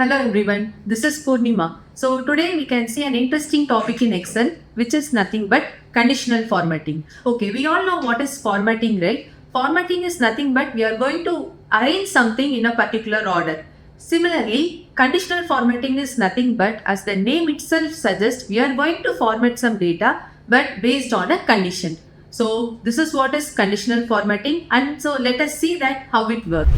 Hello everyone, this is Purnima. So today we can see an interesting topic in Excel which is nothing but conditional formatting. Okay, we all know what is formatting, right? Formatting is nothing but we are going to arrange something in a particular order. Similarly, conditional formatting is nothing but, as the name itself suggests, we are going to format some data but based on a condition. So this is what is conditional formatting, and so let us see that how it works.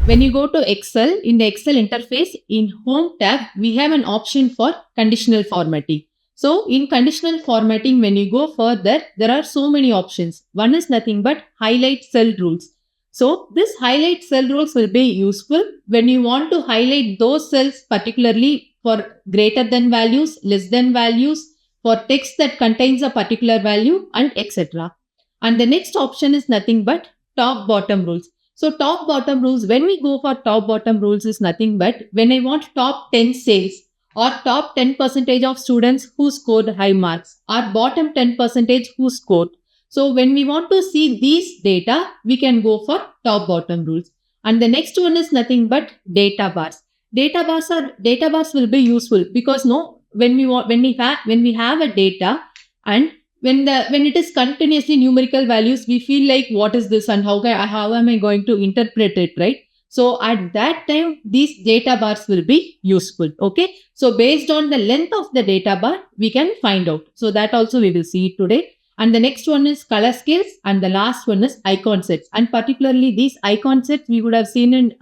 When you go to Excel, in the Excel interface, in Home tab, we have an option for conditional formatting. So in conditional formatting, when you go further, there are so many options. One is nothing but highlight cell rules. So this highlight cell rules will be useful when you want to highlight those cells particularly for greater than values, less than values, for text that contains a particular value, and etc. And the next option is nothing but top bottom rules. So top bottom rules, when we go for top bottom rules is nothing but when I want top 10 sales or top 10 percentage of students who scored high marks or bottom 10 percentage who scored. So when we want to see these data, we can go for top bottom rules. And the next one is nothing but data bars. Data bars will be useful because no, when we have a data, and when it is continuously numerical values, we feel like what is this and how am I going to interpret it, right? So at that time these data bars will be useful. Okay, so based on the length of the data bar we can find out, so that also we will see today. And the next one is color scales, and the last one is icon sets, and particularly these icon sets we would have seen in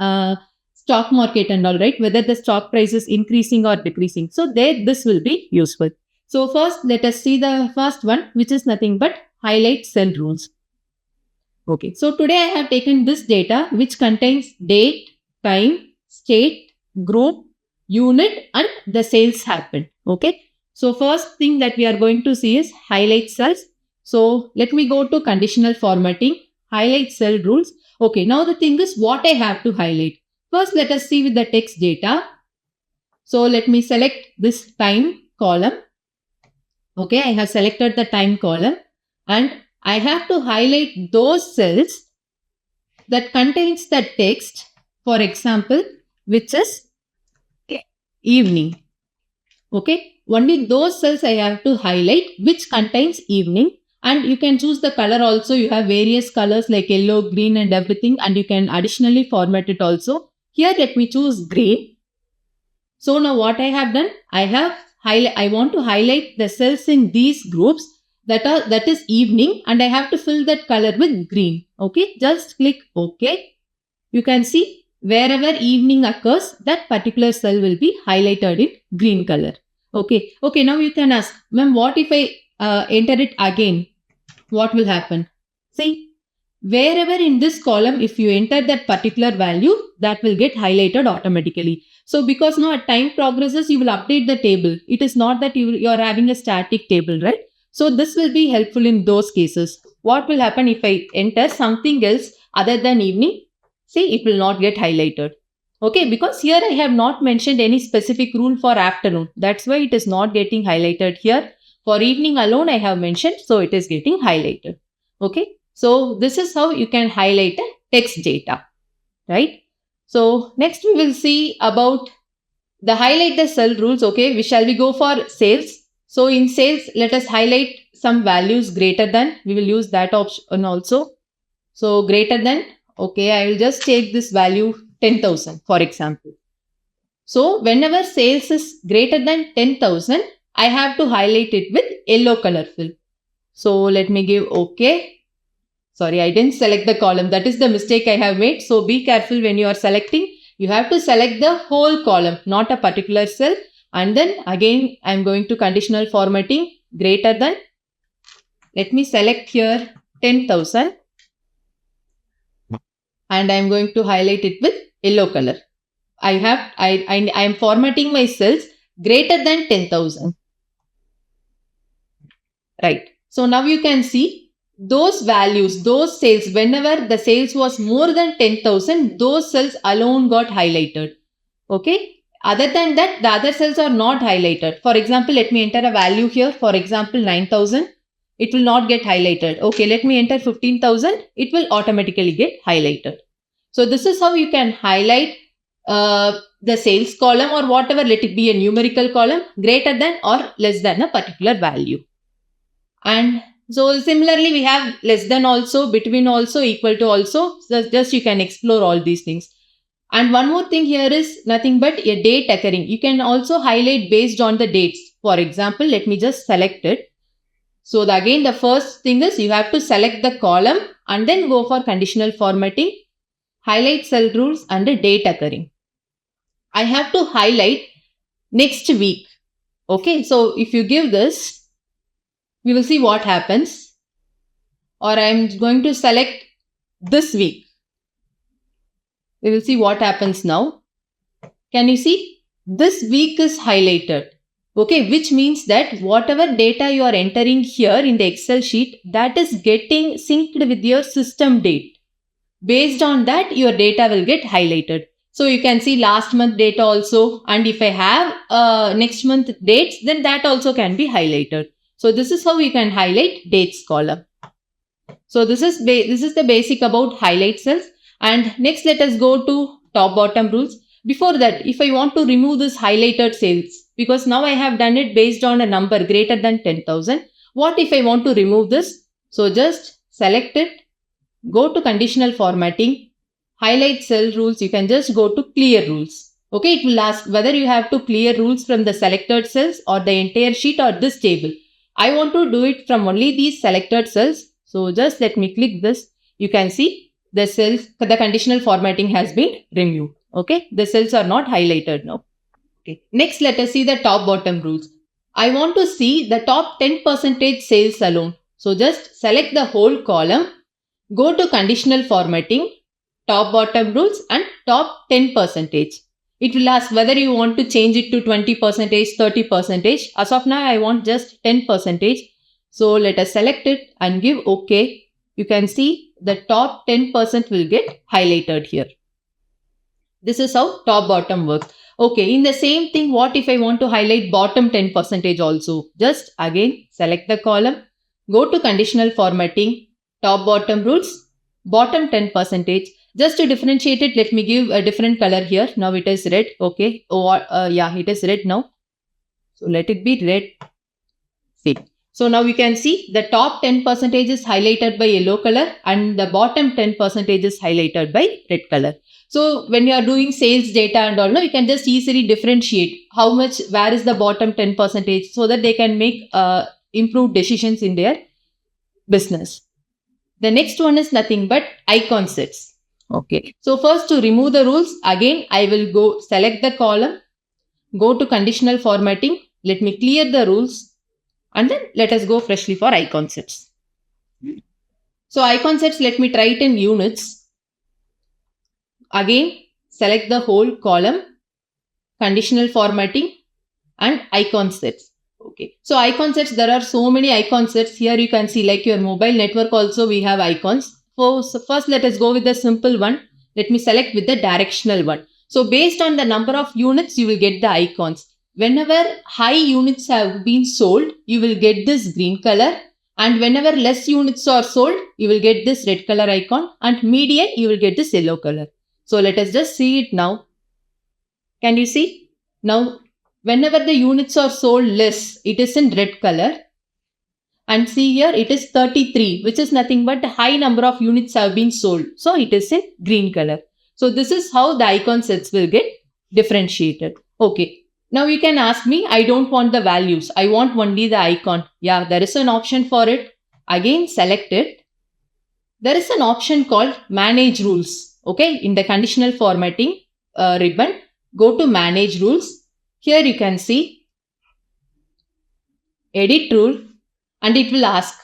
stock market and all, right, whether the stock price is increasing or decreasing. So there this will be useful. So first, let us see the first one, which is nothing but highlight cell rules. Okay, so today I have taken this data which contains date, time, state, group, unit, and the sales happened. Okay, so first thing that we are going to see is highlight cells. So let me go to conditional formatting, highlight cell rules. Okay, now the thing is what I have to highlight. First, let us see with the text data. So let me select this time column. Okay, I have selected the time column and I have to highlight those cells that contains the text, for example, which is evening. Okay, only those cells I have to highlight which contains evening, and you can choose the color also. You have various colors like yellow, green and everything, and you can additionally format it also. Here let me choose green. So now what I have done, I want to highlight the cells in these groups that is evening, and I have to fill that color with green. Okay, just click OK. You can see wherever evening occurs, that particular cell will be highlighted in green color. Okay, now you can ask, ma'am, what if I enter it again? What will happen? See, wherever in this column, if you enter that particular value, that will get highlighted automatically. So because now as time progresses, you will update the table. It is not that you are having a static table, right? So this will be helpful in those cases. What will happen if I enter something else other than evening? See, it will not get highlighted. Okay, because here I have not mentioned any specific rule for afternoon. That's why it is not getting highlighted here. For evening alone, I have mentioned, so it is getting highlighted. Okay, so this is how you can highlight a text data, right? So next we will see about the highlight the cell rules. Okay, shall we go for sales? So in sales, let us highlight some values greater than. We will use that option also. So greater than, okay, I will just take this value 10,000 for example. So whenever sales is greater than 10,000, I have to highlight it with yellow color fill. So let me give OK. Sorry, I didn't select the column. That is the mistake I have made. So be careful when you are selecting. You have to select the whole column, not a particular cell. And then again, I am going to conditional formatting greater than. Let me select here 10,000. And I am going to highlight it with yellow color. I am formatting my cells greater than 10,000. Right. So now you can see those values, those sales, whenever the sales was more than 10,000, those cells alone got highlighted. Okay. Other than that, the other cells are not highlighted. For example, let me enter a value here. For example, 9,000. it will not get highlighted. Okay, let me enter 15,000. It will automatically get highlighted. So this is how you can highlight the sales column or whatever, let it be a numerical column greater than or less than a particular value. And so similarly, we have less than also, between also, equal to also. So just you can explore all these things. And one more thing here is nothing but a date occurring. You can also highlight based on the dates. For example, let me just select it. So again, the first thing is you have to select the column and then go for conditional formatting, highlight cell rules and a date occurring. I have to highlight next week. Okay, so if you give this, we will see what happens. Or I am going to select this week. We will see what happens now. Can you see? This week is highlighted. Okay, which means that whatever data you are entering here in the Excel sheet, that is getting synced with your system date. Based on that, your data will get highlighted. So you can see last month data also, and if I have next month dates, then that also can be highlighted. So this is how you can highlight dates column. So this is the basic about highlight cells. And next, let us go to top bottom rules. Before that, if I want to remove this highlighted cells, because now I have done it based on a number greater than 10,000. What if I want to remove this? So just select it, go to conditional formatting, highlight cell rules. You can just go to clear rules. Okay, it will ask whether you have to clear rules from the selected cells or the entire sheet or this table. I want to do it from only these selected cells. So just let me click this. You can see the cells, the conditional formatting has been removed. Okay, the cells are not highlighted now. Okay, next let us see the top bottom rules. I want to see the top 10% sales alone. So just select the whole column, go to conditional formatting, top bottom rules and top 10%. It will ask whether you want to change it to 20%, 30%. As of now, I want just 10%. So let us select it and give OK. You can see the top 10% will get highlighted here. This is how top bottom works. Okay, in the same thing, what if I want to highlight bottom 10% also? Just again select the column, go to conditional formatting, top bottom rules, bottom 10%. Just to differentiate it, let me give a different color here. Now it is red. Okay. Yeah, it is red now. So let it be red. See. So now we can see the top 10% is highlighted by yellow color and the bottom 10% is highlighted by red color. So when you are doing sales data and all, you can just easily differentiate how much, where is the bottom 10% so that they can make improved decisions in their business. The next one is nothing but icon sets. Okay. So first to remove the rules, again, I will go select the column, go to conditional formatting. Let me clear the rules and then let us go freshly for icon sets. So icon sets, let me try it in units. Again, select the whole column, conditional formatting and icon sets. Okay. So icon sets, there are so many icon sets. Here you can see like your mobile network also we have icons. So first let us go with the simple one. Let me select with the directional one. So based on the number of units, you will get the icons. Whenever high units have been sold, you will get this green color. And whenever less units are sold, you will get this red color icon. And median, you will get this yellow color. So let us just see it now. Can you see? Now, whenever the units are sold less, it is in red color. And see here, it is 33, which is nothing but a high number of units have been sold. So it is in green color. So this is how the icon sets will get differentiated. Okay. Now you can ask me, I don't want the values. I want only the icon. Yeah, there is an option for it. Again, select it. There is an option called Manage Rules. Okay. In the conditional formatting ribbon, go to Manage Rules. Here you can see Edit Rule. And it will ask,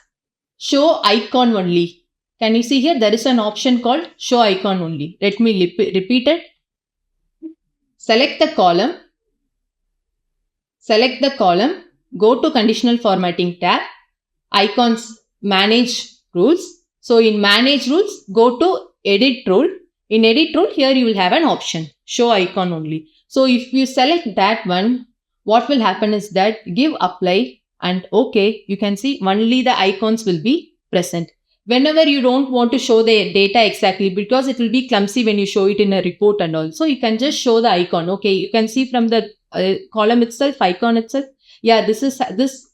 show icon only. Can you see here? There is an option called show icon only. Let me repeat it. Select the column. Select the column. Go to conditional formatting tab. Icons, manage rules. So in manage rules, go to edit rule. In edit rule, here you will have an option, show icon only. So if you select that one, what will happen is that give apply. and OK, you can see only the icons will be present. Whenever you don't want to show the data exactly, because it will be clumsy when you show it in a report and all, so you can just show the icon. Okay, you can see from the column itself, icon itself. Yeah, this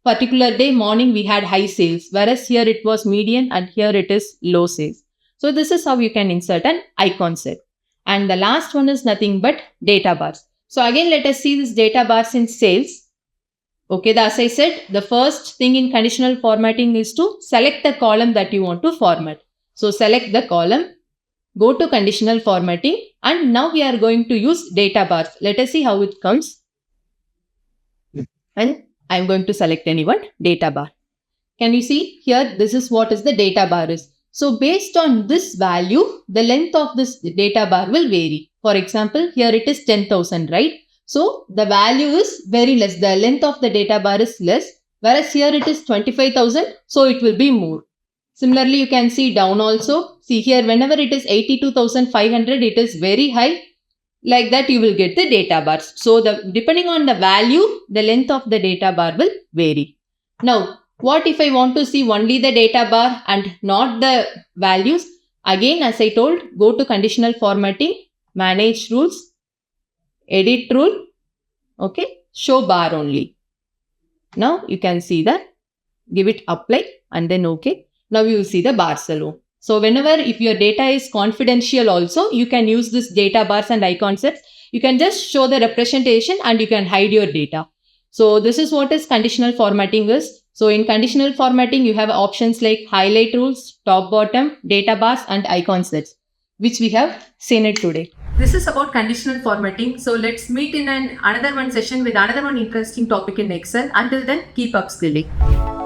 particular day morning we had high sales, whereas here it was median and here it is low sales. So this is how you can insert an icon set. And the last one is nothing but data bars. So again, let us see this data bars in sales. Okay, as I said, the first thing in conditional formatting is to select the column that you want to format. So select the column, go to conditional formatting, and now we are going to use data bars. Let us see how it comes. And I'm going to select anyone, data bar. Can you see here? This is what is the data bar is. So based on this value, the length of this data bar will vary. For example, here it is 10,000, right? So the value is very less. The length of the data bar is less, whereas here it is 25,000. So it will be more. Similarly, you can see down also. See here, whenever it is 82,500, it is very high. Like that, you will get the data bars. So depending on the value, the length of the data bar will vary. Now, what if I want to see only the data bar and not the values? Again, as I told, go to conditional formatting, manage rules, edit rule, okay, show bar only. Now you can see that, give it apply and then okay. Now you will see the bars alone. So whenever if your data is confidential also, you can use this data bars and icon sets. You can just show the representation and you can hide your data. So this is what is conditional formatting is. So in conditional formatting, you have options like highlight rules, top bottom, data bars and icon sets, which we have seen it today. This is about conditional formatting. So let's meet in another one session with another one interesting topic in Excel. Until then, keep upskilling.